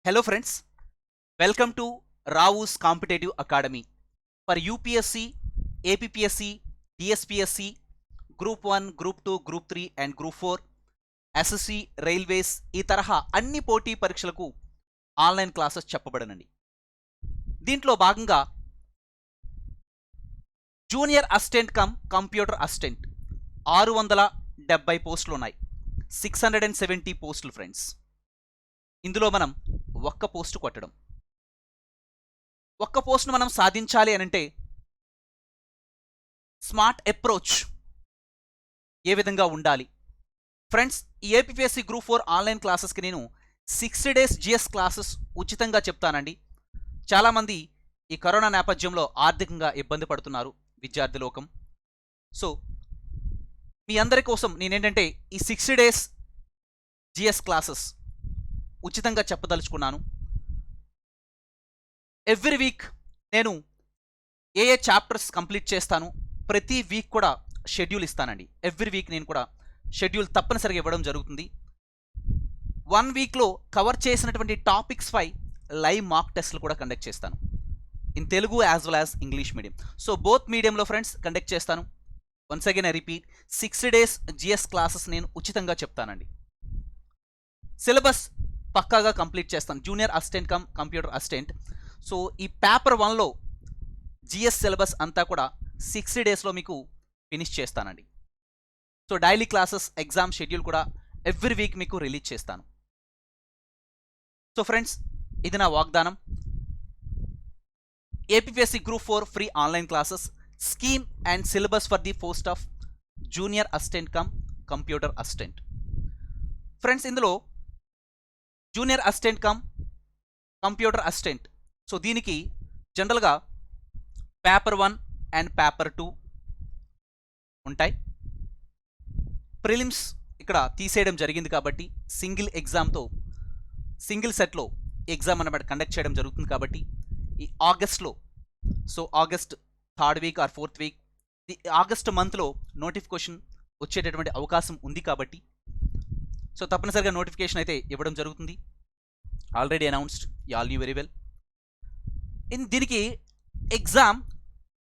Hello friends, welcome to Ravu's Competitive Academy for UPSC, APPSC, DSPSC, Group 1, Group 2, Group 3 and Group 4, SSC, railways ఈ తరహా అన్ని పోటీ పరీక్షలకు online classes చెప్పబడనండి. దీంట్లో భాగంగా junior assistant cum computer assistant 670 పోస్టులు ఉన్నాయి. 670 పోస్టులు ఫ్రెండ్స్. ఇందులో మనం ఒక్క పోస్టు కొట్టడం, ఒక్క పోస్ట్ను మనం సాధించాలి అని అంటే స్మార్ట్ అప్రోచ్ ఏ విధంగా ఉండాలి ఫ్రెండ్స్. ఈ ఏపీఎస్సీ గ్రూప్ 4 ఆన్లైన్ క్లాసెస్కి నేను 60 days జిఎస్ క్లాసెస్ ఉచితంగా చెప్తానండి. చాలామంది ఈ కరోనా నేపథ్యంలో ఆర్థికంగా ఇబ్బంది పడుతున్నారు విద్యార్థి లోకం. సో మీ అందరి కోసం నేనేంటంటే ఈ 60 days జిఎస్ క్లాసెస్ ఉచితంగా చెప్పదలుచుకున్నాను. ఎవ్రీ వీక్ నేను ఏ చాప్టర్స్ కంప్లీట్ చేస్తాను, ప్రతి వీక్ కూడా షెడ్యూల్ ఇస్తానండి. ఎవ్రీ వీక్ నేను కూడా షెడ్యూల్ తప్పనిసరిగా ఇవ్వడం జరుగుతుంది. 1 వీక్లో కవర్ చేసినటువంటి టాపిక్స్ పై లైవ్ మాక్ టెస్ట్లు కూడా కండక్ట్ చేస్తాను, in Telugu as well as English medium. So both మీడియంలో ఫ్రెండ్స్ కండక్ట్ చేస్తాను. Once again I repeat, 60 days GS classes నేను ఉచితంగా చెప్తానండి. సిలబస్ పక్కాగా కంప్లీట్ చేస్తాను. Junior assistant cum computer assistant. So ఈ పేపర్ 1లో జిఎస్ సిలబస్ అంతా కూడా 60 daysలో మీకు ఫినిష్ చేస్తానండి. So daily classes exam schedule కూడా ఎవ్రీ వీక్ మీకు రిలీజ్ చేస్తాను. సో ఫ్రెండ్స్, ఇది నా వాగ్దానం. APSC group 4 free online classes, scheme and syllabus for the post of junior assistant cum computer assistant. Friends, ఇందులో junior assistant cum computer assistant, so దీనికి జనరల్గా paper 1 and paper 2 ఉంటాయి. Prelims ఇక్కడ తీసేయడం జరిగింది కాబట్టి సింగిల్ ఎగ్జామ్తో సింగిల్ సెట్లో ఎగ్జామ్ అన్నమాట కండక్ట్ చేయడం జరుగుతుంది కాబట్టి ఈ ఆగస్ట్లో, so August 3rd week or 4th week, ఈ ఆగస్ట్ మంత్లో నోటిఫికేషన్ వచ్చేటటువంటి అవకాశం ఉంది కాబట్టి సో తప్పనిసరిగా నోటిఫికేషన్ అయితే ఇవ్వడం జరుగుతుంది. Already announced, you all new very well. దీనికి ఎగ్జామ్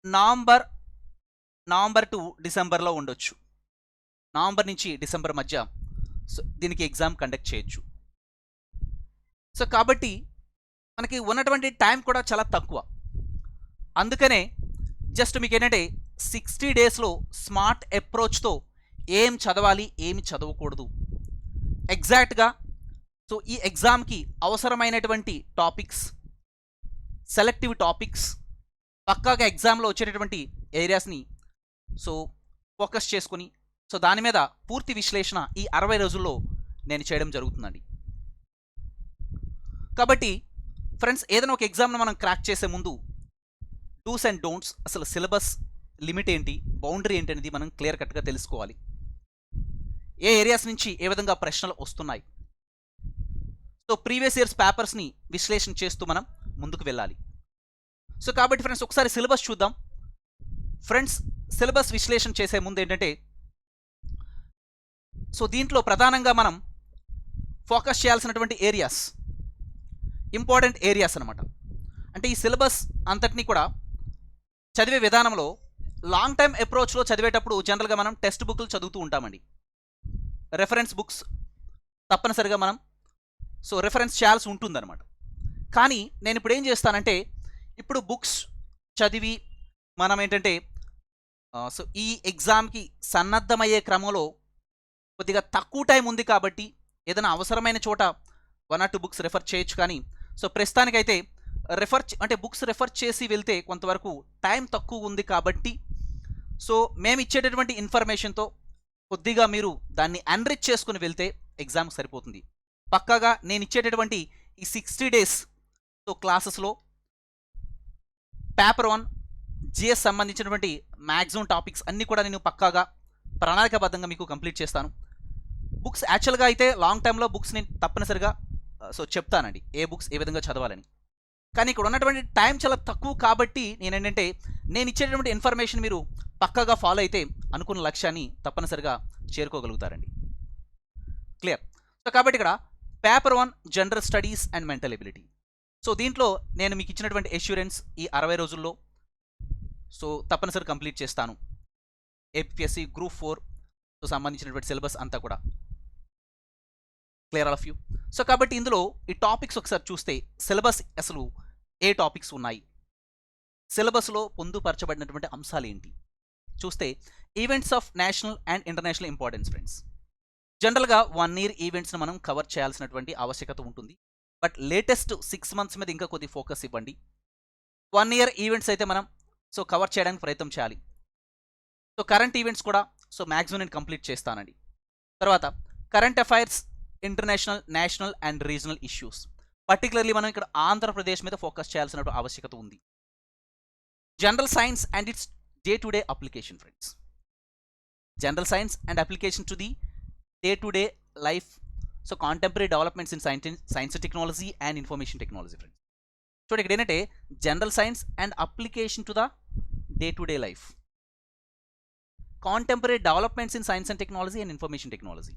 నవంబర్ టు డిసెంబర్లో ఉండొచ్చు. నవంబర్ నుంచి డిసెంబర్ మధ్య సో దీనికి ఎగ్జామ్ కండక్ట్ చేయొచ్చు. సో కాబట్టి మనకి ఉన్నటువంటి టైం కూడా చాలా తక్కువ. అందుకనే జస్ట్ మీకు ఏంటంటే 60 daysలో స్మార్ట్ అప్రోచ్తో ఏం చదవాలి ఏమి చదవకూడదు ఎగ్జాక్ట్గా, సో ఈ ఎగ్జామ్కి అవసరమైనటువంటి టాపిక్స్, సెలెక్టివ్ టాపిక్స్, పక్కాగా ఎగ్జామ్లో వచ్చేటటువంటి ఏరియాస్ని సో ఫోకస్ చేసుకుని సో దాని మీద పూర్తి విశ్లేషణ ఈ 60 రోజుల్లో నేను చేయడం జరుగుతుందండి. కాబట్టి ఫ్రెండ్స్, ఏదైనా ఒక ఎగ్జామ్ను మనం క్రాక్ చేసే ముందు డూస్ అండ్ డోంట్స్, అసలు సిలబస్ లిమిట్ ఏంటి, బౌండరీ ఏంటి అనేది మనం క్లియర్ కట్గా తెలుసుకోవాలి. ఏ ఏరియాస్ నుంచి ఏ విధంగా ప్రశ్నలు వస్తున్నాయి, సో ప్రీవియస్ ఇయర్స్ పేపర్స్ని విశ్లేషణ చేస్తూ మనం ముందుకు వెళ్ళాలి. సో కాబట్టి ఫ్రెండ్స్, ఒకసారి సిలబస్ చూద్దాం. ఫ్రెండ్స్, సిలబస్ విశ్లేషణ చేసే ముందు ఏంటంటే సో దీంట్లో ప్రధానంగా మనం ఫోకస్ చేయాల్సినటువంటి ఏరియాస్, ఇంపార్టెంట్ ఏరియాస్ అనమాట. అంటే ఈ సిలబస్ అంతటినీ కూడా చదివే విధానంలో లాంగ్ టైమ్ అప్రోచ్లో చదివేటప్పుడు జనరల్గా మనం టెక్స్ట్ బుక్లు చదువుతూ ఉంటామండి. రెఫరెన్స్ బుక్స్ తప్పనిసరిగా మనం సో రెఫరెన్స్ చేయాల్సి ఉంటుందన్నమాట. కానీ నేను ఇప్పుడు ఏం చేస్తానంటే, ఇప్పుడు బుక్స్ చదివి మనం ఏంటంటే సో ఈ ఎగ్జామ్కి సన్నద్ధమయ్యే క్రమంలో కొద్దిగా తక్కువ టైం ఉంది కాబట్టి ఏదైనా అవసరమైన చోట 1 or 2 బుక్స్ రెఫర్ చేయొచ్చు. కానీ సో ప్రస్తుతానికైతే బుక్స్ రెఫర్ చేసి వెళ్తే కొంతవరకు టైం తక్కువ ఉంది కాబట్టి సో మేము ఇచ్చేటటువంటి ఇన్ఫర్మేషన్తో కొద్దిగా మీరు దాన్ని ఎన్రిచ్ చేసుకుని వెళ్తే ఎగ్జామ్కి సరిపోతుంది. పక్కాగా నేను ఇచ్చేటటువంటి ఈ 60 days సో క్లాసెస్లో పేపర్ 1 జిఎస్ సంబంధించినటువంటి మ్యాక్సిమం టాపిక్స్ అన్నీ కూడా నేను పక్కాగా ప్రణాళికాబద్ధంగా మీకు కంప్లీట్ చేస్తాను. బుక్స్ యాక్చువల్గా అయితే లాంగ్ టైంలో బుక్స్ నేను తప్పనిసరిగా సో చెప్తానండి, ఏ బుక్స్ ఏ విధంగా చదవాలని. కానీ ఇక్కడ ఉన్నటువంటి టైం చాలా తక్కువ కాబట్టి నేనేంటంటే నేను ఇచ్చేటటువంటి ఇన్ఫర్మేషన్ మీరు పక్కాగా ఫాలో అయితే అనుకున్న లక్ష్యాన్ని తప్పనిసరిగా చేరుకోగలుగుతారండి. క్లియర్. సో కాబట్టి ఇక్కడ paper 1 general studies and mental ability. So దీంట్లో నేను మీకు ఇచ్చినటువంటి ఎష్యూరెన్స్ ఈ 60 రోజుల్లో సో తప్పనిసరి కంప్లీట్ చేస్తాను. ఏపీఎస్సి గ్రూప్ 4 సంబంధించినటువంటి సిలబస్ అంతా కూడా clear all of you. So కాబట్టి ఇందులో ఈ టాపిక్స్ ఒకసారి చూస్తే సిలబస్ అసలు ఏ టాపిక్స్ ఉన్నాయి, సిలబస్లో పొందుపరచబడినటువంటి అంశాలు ఏంటి చూస్తే, events of national and international importance friends. జనరల్గా 1 ఇయర్ ఈవెంట్స్ని మనం కవర్ చేయాల్సినటువంటి ఆవశ్యకత ఉంటుంది. బట్ లేటెస్ట్ 6 మంత్స్ మీద ఇంకా కొద్ది ఫోకస్ ఇవ్వండి. 1 ఇయర్ ఈవెంట్స్ అయితే మనం సో కవర్ చేయడానికి ప్రయత్నం చేయాలి. సో కరెంట్ ఈవెంట్స్ కూడా సో మ్యాక్సిమం నేను కంప్లీట్ చేస్తానండి. తర్వాత current affairs, international, national and regional issues. Particularly మనం ఇక్కడ ఆంధ్రప్రదేశ్ మీద ఫోకస్ చేయాల్సిన ఆవశ్యకత ఉంది. General science and it's day to day application friends. General science and application to the day to day life. So contemporary developments in science technology and information technology friends. చూడండి ఇక్కడ ఏంటంటే general science and application to the day to day life, contemporary developments in science and technology and information technology.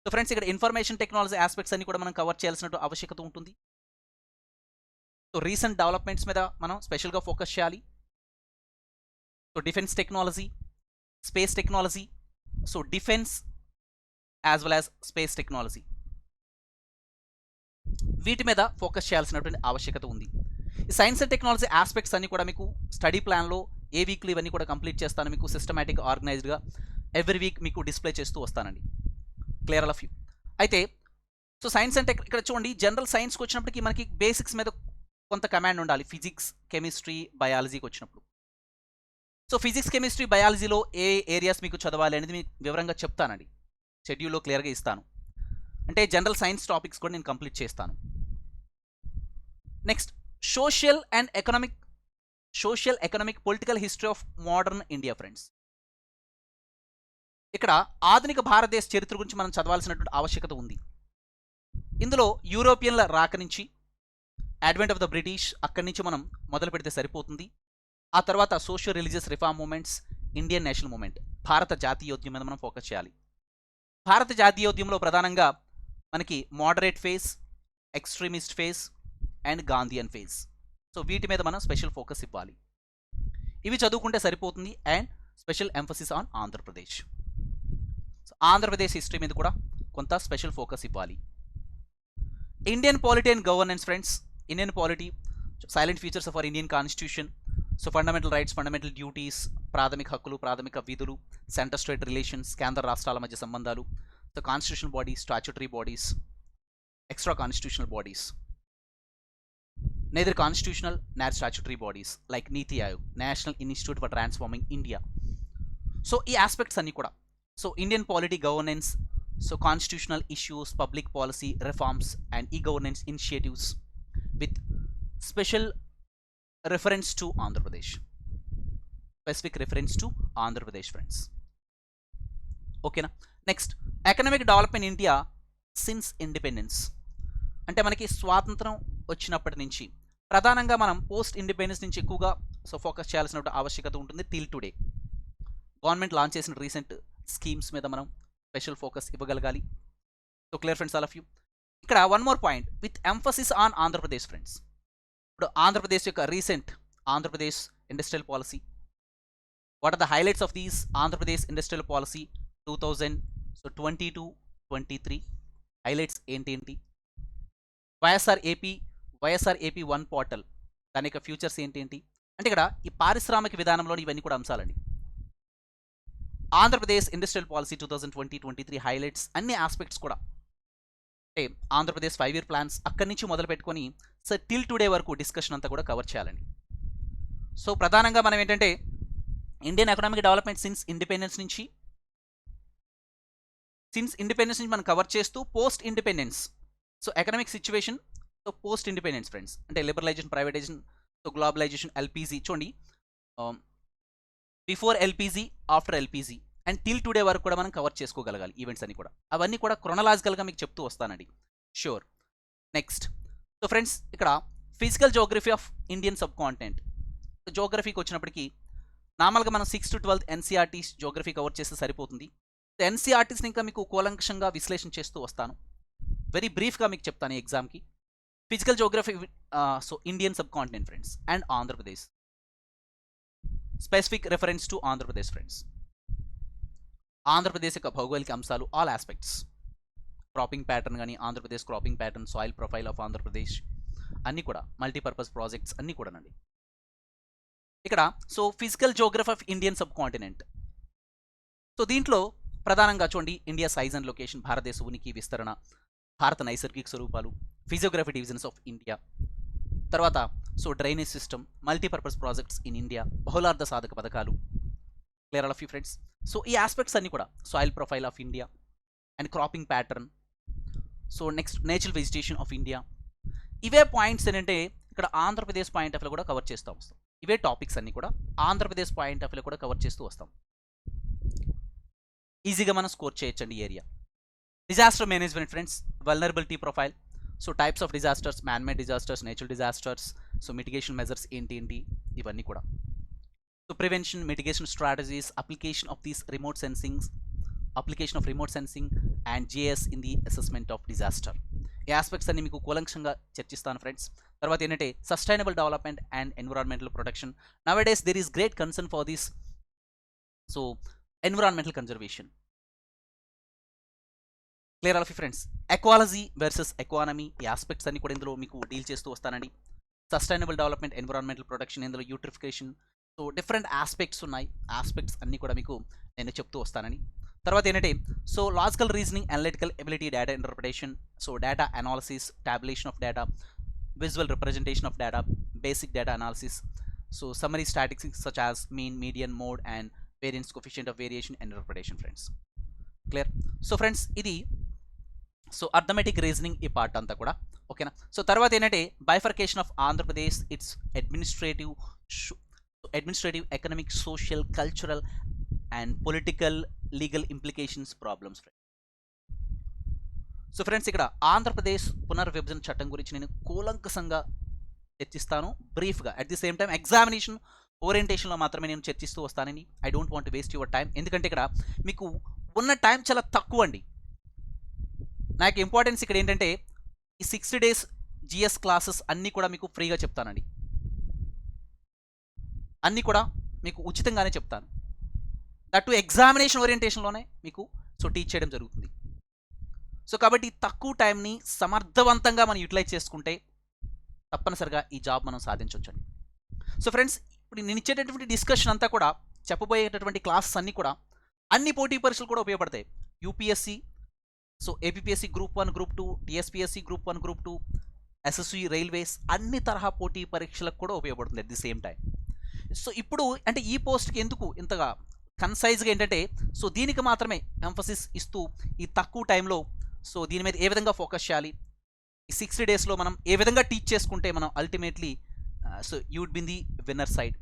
So friends ఇక్కడ information technology aspects అన్ని కూడా మనం cover చేయాల్సిన ఆవశ్యకత ఉంటుంది. సో రీసెంట్ డెవలప్మెంట్స్ మీద మనం స్పెషల్గా ఫోకస్ చేయాలి. So defence technology, space technology, so defence as well as space technology, వీటి మీద ఫోకస్ చేయాల్సినటువంటి ఆవశ్యకత ఉంది. ఈ సైన్స్ అండ్ టెక్నాలజీ ఆస్పెక్ట్స్ అన్ని కూడా మీకు స్టడీ ప్లాన్లో ఏ వీక్లో ఇవన్నీ కూడా కంప్లీట్ చేస్తాను. మీకు సిస్టమేటిక్ ఆర్గనైజ్డ్గా ఎవ్రీ వీక్ మీకు డిస్ప్లే చేస్తూ వస్తానండి. Clear all of you. అయితే సో సైన్స్ అండ్ టెక్ ఇక్కడ చూడండి, జనరల్ సైన్స్కి వచ్చినప్పటికీ మనకి బేసిక్స్ మీద కొంత కమాండ్ ఉండాలి. ఫిజిక్స్, కెమిస్ట్రీ, బయాలజీకి వచ్చినప్పుడు సో ఫిజిక్స్, కెమిస్ట్రీ, బయాలజీలో ఏ ఏరియాస్ మీకు చదవాలి అనేది మీకు వివరంగా చెప్తానండి. షెడ్యూల్లో క్లియర్గా ఇస్తాను. అంటే జనరల్ సైన్స్ టాపిక్స్ కూడా నేను కంప్లీట్ చేస్తాను. Next social economic political history of modern India friends. ఇక్కడ ఆధునిక భారతదేశ చరిత్ర గురించి మనం చదవాల్సినటువంటి ఆవశ్యకత ఉంది. ఇందులో యూరోపియన్ల రాక నుంచి అడ్వెంట్ ఆఫ్ ద బ్రిటిష్ అక్కడి నుంచి మనం మొదలు పెడితే సరిపోతుంది. ఆ తర్వాత social religious reform moments, Indian national movement, భారత జాతీయోద్యమం మీద మనం ఫోకస్ చేయాలి. భారత జాతీయోద్యమంలో ప్రధానంగా మనకి moderate phase, extremist phase and Gandhian phase. So వీటి మీద మనం స్పెషల్ ఫోకస్ ఇవ్వాలి. ఇవి చదువుకుంటే సరిపోతుంది. And special emphasis on Andhra Pradesh. So Andhra Pradesh history మీద కూడా కొంత స్పెషల్ ఫోకస్ ఇవ్వాలి. Indian polity and governance friends. Indian polity, silent features of our Indian constitution, so fundamental rights, fundamental duties, ప్రాథమిక హక్కులు, ప్రాథమిక విధులు, సెంటర్ స్టేట్ రిలేషన్స్, కేంద్ర రాష్ట్రాల మధ్య సంబంధాలు, so constitutional bodies, statutory bodies, extra constitutional bodies, neither constitutional nor statutory bodies like Niti Aayog, National Institute for Transforming India. So ఈ aspects అన్నీ కూడా so Indian polity, governance, so constitutional issues, public policy reforms and ఈ governance initiatives with special reference to Andhra Pradesh, specific reference to Andhra Pradesh friends. ఓకేనా. Next economic development India since independence. అంటే మనకి స్వాతంత్రం వచ్చినప్పటి నుంచి ప్రధానంగా మనం పోస్ట్ ఇండిపెండెన్స్ నుంచి ఎక్కువగా సో ఫోకస్ చేయాల్సిన ఆవశ్యకత ఉంటుంది. టిల్ టుడే గవర్నమెంట్ లాంచ్ చేసిన రీసెంట్ స్కీమ్స్ మీద మనం స్పెషల్ ఫోకస్ ఇవ్వగలగాలి. So clear friends all of you. ఇక్కడ one more point with emphasis on Andhra Pradesh friends. ఇప్పుడు ఆంధ్రప్రదేశ్ యొక్క recent Andhra Pradesh industrial policy, what are the highlights of these Andhra Pradesh industrial policy 2022-23 highlights ఏంటి? YSR AP 1 portal, దాని యొక్క futures ఏంటి? అంటే ఇక్కడ ఈ పారిశ్రామిక విధానంలోని ఇవన్నీ కూడా అంశాలండి. ఆంధ్రప్రదేశ్ ఇండస్ట్రియల్ పాలసీ 2020-23 హైలైట్స్ అన్ని ఆస్పెక్ట్స్ కూడా అంటే ఆంధ్రప్రదేశ్ 5 ఇయర్ ప్లాన్స్ అక్కడి నుంచి మొదలు పెట్టుకొని సో టిల్ టుడే వరకు డిస్కషన్ అంతా కూడా కవర్ చేయాలండి. సో ప్రధానంగా మనం ఏంటంటే Indian economic development since independence నుంచి మనం కవర్ చేస్తూ post independence, so economic situation, so post independence friends అంటే liberalisation, privatisation, so globalisation, LPG చూడండి, before LPG, after LPG and till today వరకు కూడా మనం కవర్ చేసుకోగలగాలి ఈవెంట్స్ అన్ని కూడా. అవన్నీ కూడా క్రొనలాజికల్గా మీకు చెప్తూ వస్తానండి. షూర్. నెక్స్ట్ సో ఫ్రెండ్స్ ఇక్కడ physical geography of Indian subcontinent. జోగ్రఫీకి వచ్చినప్పటికీ నార్మల్గా మనం 6th to 12th NCERTs geography cover చేస్తే సరిపోతుంది. ఎన్సీఆర్టీస్ని ఇంకా మీకు కూలంకషంగా విశ్లేషణ చేస్తూ వస్తాను. వెరీ బ్రీఫ్గా మీకు చెప్తాను ఈ ఎగ్జామ్కి. Physical geography, so Indian sub continent friends and Andhra Pradesh. Specific reference to Andhra Pradesh friends. Andhra Pradesh యొక్క భౌగోళిక అంశాలు, ఆల్ ఆస్పెక్ట్స్, క్రాపింగ్ ప్యాటర్న్ కానీ, Andhra Pradesh cropping pattern, soil profile of Andhra Pradesh, అన్నీ కూడా మల్టీపర్పస్ ప్రాజెక్ట్స్ అన్నీ కూడానండి ఇక్కడ. So physical geography of Indian sub continent. So దీంట్లో ప్రధానంగా చూడండి, ఇండియా సైజ్ అండ్ లొకేషన్, భారతదేశ ఉనికి విస్తరణ, భారత నైసర్గిక స్వరూపాలు, ఫిజియోగ్రఫీ డివిజన్స్ ఆఫ్ ఇండియా, తర్వాత so drainage system, multipurpose projects in India, బహుళార్థ సాధక పథకాలు. Clear all of you friends. So ఈ ఆస్పెక్ట్స్ అన్ని కూడా, soil profile of India and cropping pattern, so next natural vegetation of India. ఇవే points ఏంటంటే ఇక్కడ ఆంధ్రప్రదేశ్ పాయింట్ ఆఫ్ వ్యూ కూడా కవర్ చేస్తూ వస్తాం. ఇవే టాపిక్స్ అన్ని కూడా ఆంధ్రప్రదేశ్ పాయింట్ ఆఫ్ వ్యూ కూడా కవర్ చేస్తూ వస్తాం. ఈజీగా మనం స్కోర్ చేయొచ్చండి ఈ area. Disaster management friends, vulnerability profile, so types of disasters, man made disasters, natural disasters, so mitigation measures ఏంటి ఇవన్నీ కూడా. So prevention, mitigation strategies, application of these remote sensings, application of remote sensing and GIS in the assessment of disaster. ఈ aspects అన్ని మీకు కూలంకషంగా చర్చిస్తాను friends. తర్వాత ఏంటంటే sustainable development and environmental protection. Nowadays there is great concern for this, so environmental conservation. Clear all of you friends. Ecology versus economy, ఈ aspects అన్ని కూడా ఇందులో మీకు డీల్ చేస్తూ వస్తానండి. సస్టైనబుల్ డెవలప్మెంట్, ఎన్విరాన్మెంటల్ ప్రొటెక్షన్, ఇందులో యూట్రిఫికేషన్, సో డిఫరెంట్ ఆస్పెక్ట్స్ ఉన్నాయి. Aspects అన్ని కూడా మీకు నేను చెప్తూ వస్తానని. తర్వాత ఏంటంటే so logical reasoning, analytical ability, data interpretation, so data analysis, టాబులేషన్ of data, visual representation of data, basic data analysis, so summary statistics such as mean, median, mode and variance, coefficient of variation and interpretation friends. Clear. So friends ఇది so arithmetic reasoning ఈ part అంతా కూడా ఓకేనా. So తర్వాత ఏంటంటే bifurcation of Andhra Pradesh, its administrative, economic, social, cultural and political, legal implications, problems. So friends ఇక్కడ ఆంధ్రప్రదేశ్ పునర్విభజన చట్టం గురించి నేను కూలంకషంగా చర్చిస్తాను బ్రీఫ్గా. At the same time examination ఓరియంటేషన్లో మాత్రమే నేను చర్చిస్తూ వస్తానని. I don't want waste your time, ఎందుకంటే ఇక్కడ మీకు ఉన్న టైం చాలా తక్కువ అండి. నాకు ఇంపార్టెన్స్ ఇక్కడ ఏంటంటే ఈ 60 days జిఎస్ క్లాసెస్ అన్నీ కూడా మీకు ఫ్రీగా చెప్తానండి. అన్నీ కూడా మీకు ఉచితంగానే చెప్తాను. దట్ ఎగ్జామినేషన్ ఓరియంటేషన్లోనే మీకు సో టీచ్ చేయడం జరుగుతుంది. సో కాబట్టి తక్కువ టైంని సమర్థవంతంగా మనం యూటిలైజ్ చేసుకుంటే తప్పనిసరిగా ఈ జాబ్ మనం సాధించవచ్చండి. సో ఫ్రెండ్స్ ఇప్పుడు నేను ఇచ్చేటటువంటి డిస్కషన్ అంతా కూడా, చెప్పబోయేటటువంటి క్లాసెస్ అన్నీ కూడా అన్ని పోటీ పరీక్షలు కూడా ఉపయోగపడతాయి. UPSC, so APSC group 1, group 2, TSPSC group 1, group 2, SSC, railways, అన్ని తరహా పోటీ పరీక్షలకు కూడా ఉపయోగపడుతుంది at the same time. So ఇప్పుడు అంటే ఈ పోస్ట్కి ఎందుకు ఇంతగా కన్సైజ్గా ఏంటంటే సో దీనికి మాత్రమే ఎంఫసిస్ ఇస్తూ ఈ తక్కువ టైంలో సో దీని మీద ఏ విధంగా ఫోకస్ చేయాలి, ఈ 60 daysలో మనం ఏ విధంగా టీచ్ చేసుకుంటే మనం ultimately so you would be in the winner side.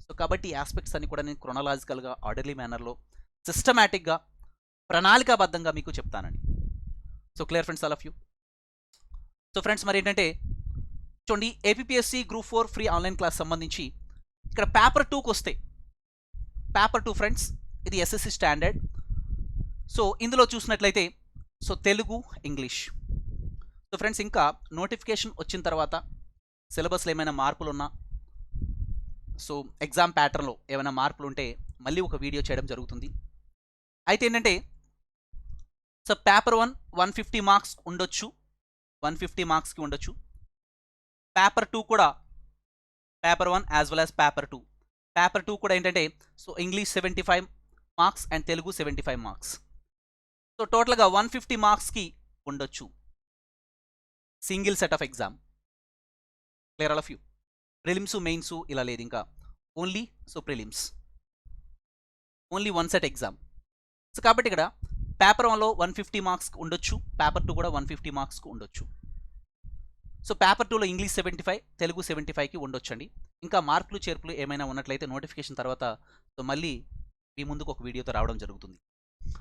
So కాబట్టి ఈ ఆస్పెక్ట్స్ అన్ని కూడా నేను క్రొనలాజికల్గా, ఆర్డర్లీ మేనర్లో, సిస్టమేటిక్గా, ప్రణాళికాబద్ధంగా మీకు చెప్తానండి. So clear friends, all of you. So friends మరి ఏంటంటే చూడండి, APSC group 4 free online class సంబంధించి ఇక్కడ పేపర్ 2కి వస్తే, పేపర్ 2 ఫ్రెండ్స్ ఇది ఎస్ఎస్సి స్టాండర్డ్. సో ఇందులో చూసినట్లయితే so Telugu, English. So friends ఇంకా నోటిఫికేషన్ వచ్చిన తర్వాత సిలబస్లో ఏమైనా మార్పులు ఉన్నా, సో ఎగ్జామ్ ప్యాటర్న్లో ఏమైనా మార్పులు ఉంటే మళ్ళీ ఒక వీడియో చేయడం జరుగుతుంది. అయితే ఏంటంటే సో పేపర్ 1 150 మార్క్స్ ఉండొచ్చు, 150 మార్క్స్కి ఉండొచ్చు. పేపర్ 2 కూడా, paper 1 as well as paper 2. Paper 2 కూడా ఏంటంటే so English 75 marks and Telugu 75 marks. So టోటల్గా 150 మార్క్స్కి ఉండొచ్చు single set of exam. Clear all of you. Prelims, mains ఇలా లేదు, ఇంకా only so prelims, only 1 set exam. So కాబట్టి ఇక్కడ పేపర్ 1లో 150 మార్క్స్కి ఉండొచ్చు, పేపర్ 2 కూడా 150 మార్క్స్కి ఉండొచ్చు. సో పేపర్ 2లో ఇంగ్లీష్ 75, తెలుగు 75కి ఉండొచ్చండి. ఇంకా మార్కులు చేర్పులు ఏమైనా ఉన్నట్లయితే నోటిఫికేషన్ తర్వాత సో మళ్ళీ మీ ముందుకు ఒక వీడియోతో రావడం జరుగుతుంది.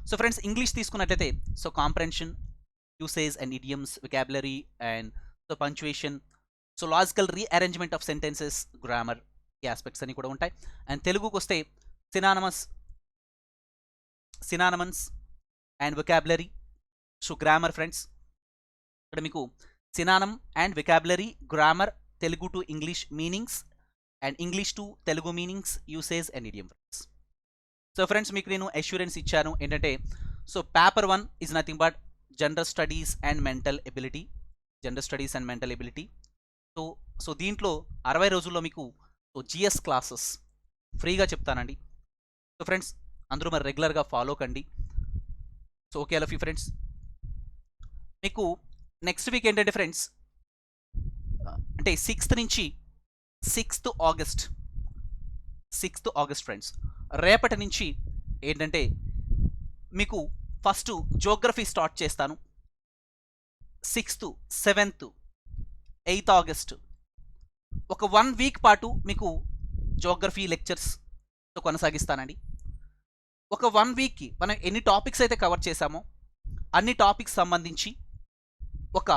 సో ఫ్రెండ్స్ ఇంగ్లీష్ తీసుకున్నట్లయితే so comprehension, usage and idioms, vocabulary and so punctuation, so logical rearrangement of sentences, grammar, ఈ ఆస్పెక్ట్స్ అన్ని కూడా ఉంటాయి. అండ్ తెలుగుకి వస్తే synonyms and vocabulary, so grammar friends. ఇక్కడ మీకు synonym and vocabulary, grammar, Telugu to English meanings and English to Telugu meanings, usage and idiom friends. So friends మీకు నేను అష్యూరెన్స్ ఇచ్చాను ఏంటంటే, so paper 1 is nothing but general studies and mental ability, general studies and mental ability. So దీంట్లో 60 రోజుల్లో మీకు GS classes ఫ్రీగా చెప్తానండి. So friends అందరూ మరి రెగ్యులర్గా ఫాలో కండి. So okay all of you friends. మీకు నెక్స్ట్ వీక్ ఏంటంటే ఫ్రెండ్స్, అంటే 6th నుంచి 6th ఆగస్ట్ ఫ్రెండ్స్, రేపటి నుంచి ఏంటంటే మీకు ఫస్ట్ జోగ్రఫీ స్టార్ట్ చేస్తాను. 6th, 7th, 8th ఆగస్ట్ ఒక 1 వీక్ పాటు మీకు జోగ్రఫీ లెక్చర్స్తో కొనసాగిస్తానండి. ఒక 1 వీక్కి మనం ఎన్ని టాపిక్స్ అయితే కవర్ చేశామో అన్ని టాపిక్స్ సంబంధించి ఒక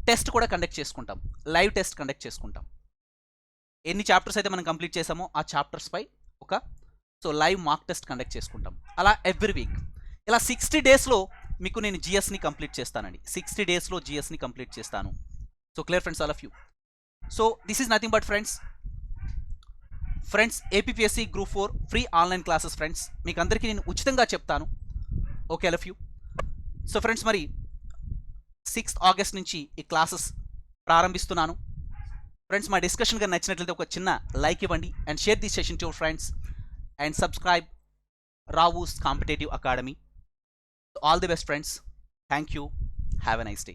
టెస్ట్ కూడా కండక్ట్ చేసుకుంటాం, లైవ్ టెస్ట్ కండక్ట్ చేసుకుంటాం. ఎన్ని చాప్టర్స్ అయితే మనం కంప్లీట్ చేసామో ఆ చాప్టర్స్పై ఒక లైవ్ మార్క్ టెస్ట్ కండక్ట్ చేసుకుంటాం. అలా ఎవ్రీ వీక్ ఇలా 60 డేస్లో మీకు నేను జిఎస్ని కంప్లీట్ చేస్తానండి. 60 డేస్లో జిఎస్ని కంప్లీట్ చేస్తాను. So clear friends all of you. So this is nothing but friends APPSC group 4 free online classes friends, మీకు అందరికీ నేను ఉచితంగా చెప్తాను. Okay all of you. So friends మరి 6th ఆగస్ట్ నుంచి ఈ క్లాసెస్ ప్రారంభిస్తున్నాను. ఫ్రెండ్స్ మా డిస్కషన్ కానీ నచ్చినట్లయితే ఒక చిన్న లైక్ ఇవ్వండి and share this session to your friends and subscribe Rao's competitive academy. All the best friends. Thank you. Have a nice day.